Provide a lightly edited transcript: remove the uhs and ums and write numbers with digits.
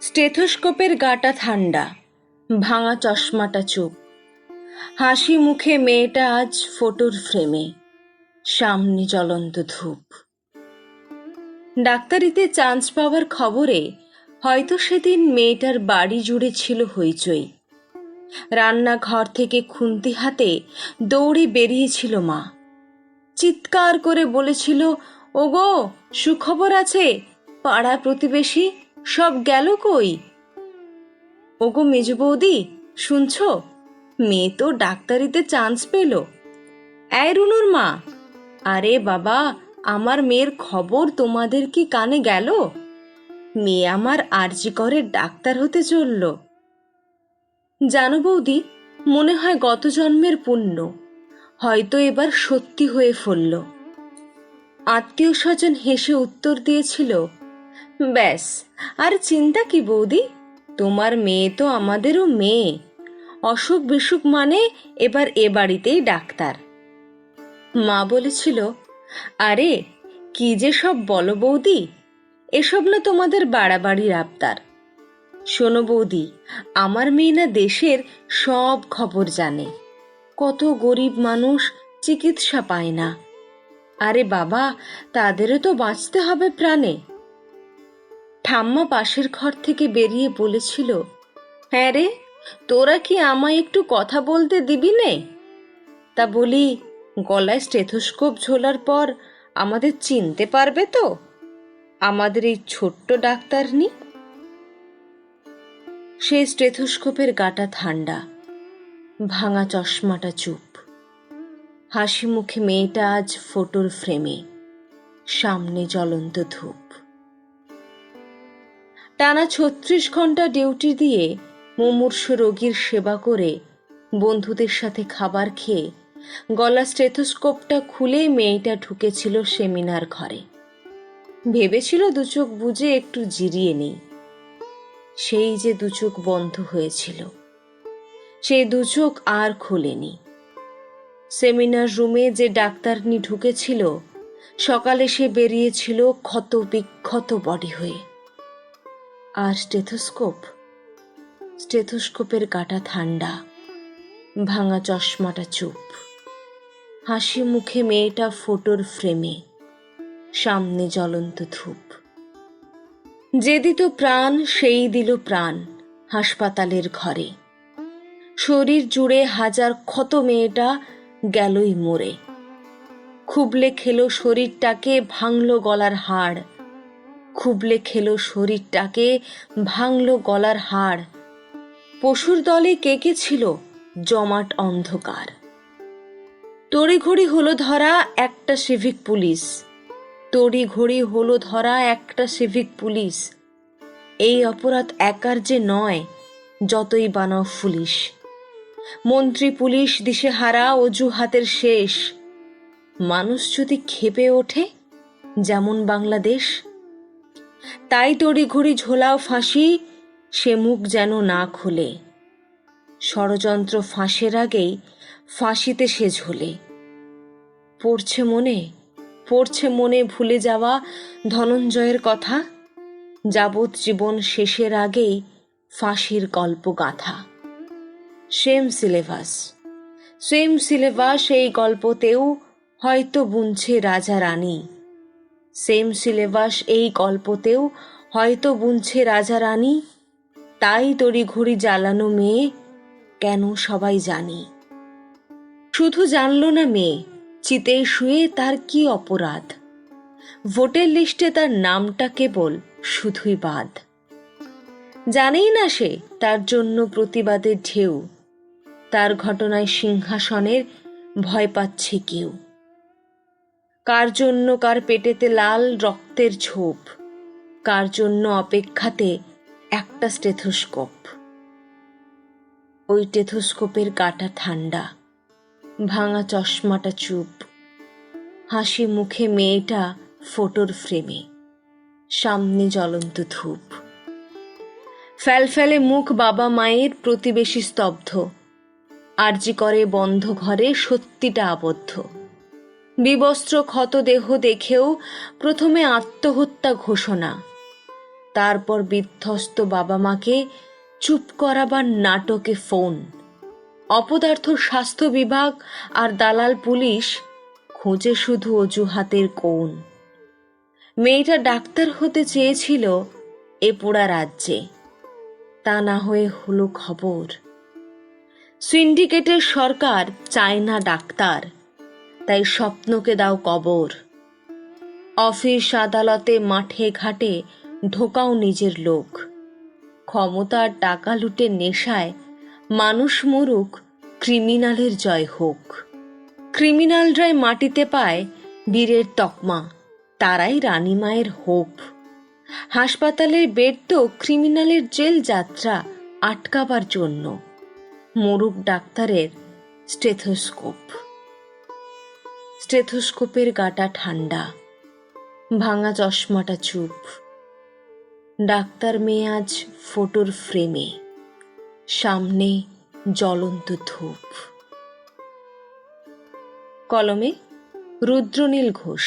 স্টেথোস্কোপের গাটা ঠান্ডা, ভাঙা চশমাটা চুপ। হাসি মুখে মেয়েটা আজ ফটোর ফ্রেমে, সামনে জ্বলন্ত ধূপ। ডাক্তারিতে চান্স পাওয়ার খবরে হয়তো সেদিন মেয়েটার বাড়ি জুড়ে ছিল হইচই। রান্নাঘর থেকে খুন্তি হাতে দৌড়ে বেরিয়েছিল মা, চিৎকার করে বলেছিল, ওগো সুখবর আছে, পাড়া প্রতিবেশী সব গেল কই? ওগো মেজ বৌদি শুনছ, মেয়ে তো ডাক্তারিতে চান্স পেল। এই রুনুর মা, আরে বাবা, আমার মেয়ের খবর তোমাদের কি কানে গেল? মেয়ে আমার আরজি করে ডাক্তার হতে চলল। জানো বৌদি, মনে হয় গত জন্মের পুণ্য হয়তো এবার সত্যি হয়ে ফলল। আত্মীয় স্বজন হেসে উত্তর দিয়েছিল, ব্যাস আর চিন্তা কি বৌদি, তোমার মেয়ে তো আমাদেরও মেয়ে, অসুখ বিসুখ মানে এবার এ বাড়িতেই ডাক্তার। মা বলেছিল, আরে কি যে সব বলো বৌদি, এসব না তোমাদের বাড়াবাড়ির আবদার। শোনো বৌদি, আমার মেয়ে না দেশের সব খবর জানে, কত গরিব মানুষ চিকিৎসা পায় না। আরে বাবা, তাদেরও তো বাঁচতে হবে প্রাণে। ঠাম্মা পাশের ঘর থেকে বেরিয়ে বলেছিল, হ্যাঁ রে, তোরা কি আমায় একটু কথা বলতে দিবি নে? তা বলি, গলায় স্টেথোস্কোপ ঝোলার পর আমাদের চিনতে পারবে তো, আমাদের এই ছোট্ট ডাক্তারনি? সেই স্টেথোস্কোপের গাটা ঠান্ডা, ভাঙা চশমাটা চুপ। হাসি মুখে মেয়েটা আজ ফটোর ফ্রেমে, সামনে জ্বলন্ত ধূপ। টানা 36 ঘন্টা ডিউটি দিয়ে মুমূর্ষু রোগীর সেবা করে, বন্ধুদের সাথে খাবার খেয়ে গলা স্টেথোস্কোপটা খুলে মেয়েটা ঢুকেছিল সেমিনার ঘরে। ভেবেছিল দুচোখ বুজে একটু জিরিয়ে নেই। সেই যে দুচোখ বন্ধ হয়েছিল, সেই দুচোখ আর খোলেনি। সেমিনার রুমে যে ডাক্তারনি ঢুকেছিল, সকালে সে বেরিয়েছিল ক্ষত বিক্ষত বডি হয়ে। আর স্টেথোস্কোপের গাটা ঠান্ডা, ভাঙা চশমাটা চুপ। হাসি মুখে মেয়েটা ফটোর ফ্রেমে, সামনে জ্বলন্ত ধূপ। যে দিত প্রাণ সেই দিল প্রাণ হাসপাতালের ঘরে। শরীর জুড়ে হাজার ক্ষত, মেয়েটা গেলই মরে। খুবলে খেলো শরীরটাকে, ভাঙলো গলার হাড়। খুবলে খেলো শরীরটাকে, ভাঙলো গলার হাড়। পশুর দলে কে কে ছিল জমাট অন্ধকার। তড়িঘড়ি হলো ধরা একটা সিভিক পুলিশ, তড়িঘড়ি হলো ধরা একটা সিভিক পুলিশ। এই অপরাধ একার যে নয়, যতই বানাও পুলিশ। মন্ত্রী পুলিশ দিশেহারা, অজুহাতের শেষ। মানুষ যদি ক্ষেপে ওঠে যেমন বাংলাদেশ, তাই তড়িঘড়ি ঝোলাও ফাঁসি, সে মুখ যেন না খোলে। ষড়যন্ত্র ফাঁসের আগেই ফাঁসিতে সে ঝোলে। পড়ছে মনে ভুলে যাওয়া ধনঞ্জয়ের কথা, যাবজ্জীবন শেষের আগেই ফাঁসির গল্প গাথা। সেম সিলেবাস এই গল্পতেও হয়তো বুনছে রাজা রানী। সেম সিলেবাস এই গল্পতেও হয়তো বুনছে রাজা রানী। তাই তড়িঘড়ি জ্বালানো মেয়ে কেন সবাই জানি। শুধু জানল না মেয়ে, চিতে শুয়ে তার কি অপরাধ। ভোটের লিস্টে তার নামটা কেবল শুধুই বাদ। জানেই না সে তার জন্য প্রতিবাদের ঢেউ। তার ঘটনায় সিংহাসনের ভয় পাচ্ছে কেউ। কার জন্য কার পেটেতে লাল রক্তের ঝোপ, কার জন্য অপেক্ষাতে একটা স্টেথোস্কোপ। ওই স্টেথোস্কোপের গাটা ঠান্ডা, ভাঙা চশমাটা চুপ। হাসি মুখে মেয়েটা ফটোর ফ্রেমে, সামনে জ্বলন্ত ধূপ। ফ্যালফ্যালে মুখ বাবা মায়ের, প্রতিবেশী স্তব্ধ। আরজি করে বন্ধ ঘরে সত্যিটা আবদ্ধ। বিবস্ত্র ক্ষত দেহ দেখেও প্রথমে আত্মহত্যা ঘোষণা। তারপর বিধ্বস্ত বাবা মাকে চুপ করাবার নাটকে ফোন। অপদার্থ স্বাস্থ্য বিভাগ আর দালাল পুলিশ খোঁজে শুধু অজুহাতের কোণ। মেয়েটা ডাক্তার হতে চেয়েছিল এ পোড়া রাজ্যে, তা না হয়ে হলো খবর। সিন্ডিকেটের সরকার চায় না ডাক্তার, তাই স্বপ্নকে দাও কবর। অফিস আদালতে মাঠে ঘাটে ঢোকাও নিজের লোক। ক্ষমতার টাকা লুটে নেশায় মানুষ মরুক, ক্রিমিনালের জয় হোক। ক্রিমিনালরাই মাটিতে পায় বীরের তকমা, তারাই রানী মায়ের হোপ। হাসপাতালের বেড তো ক্রিমিনালের জেল যাত্রা আটকাবার জন্য। মরুক ডাক্তারের স্টেথোস্কোপ। স্টেথোস্কোপের গাটা ঠান্ডা, ভাঙা চশমাটা চুপ। ডাক্তার মেয়ে আজ ফটোর ফ্রেমে, সামনে জ্বলন্ত ধূপ। কলমে রুদ্রনীল ঘোষ।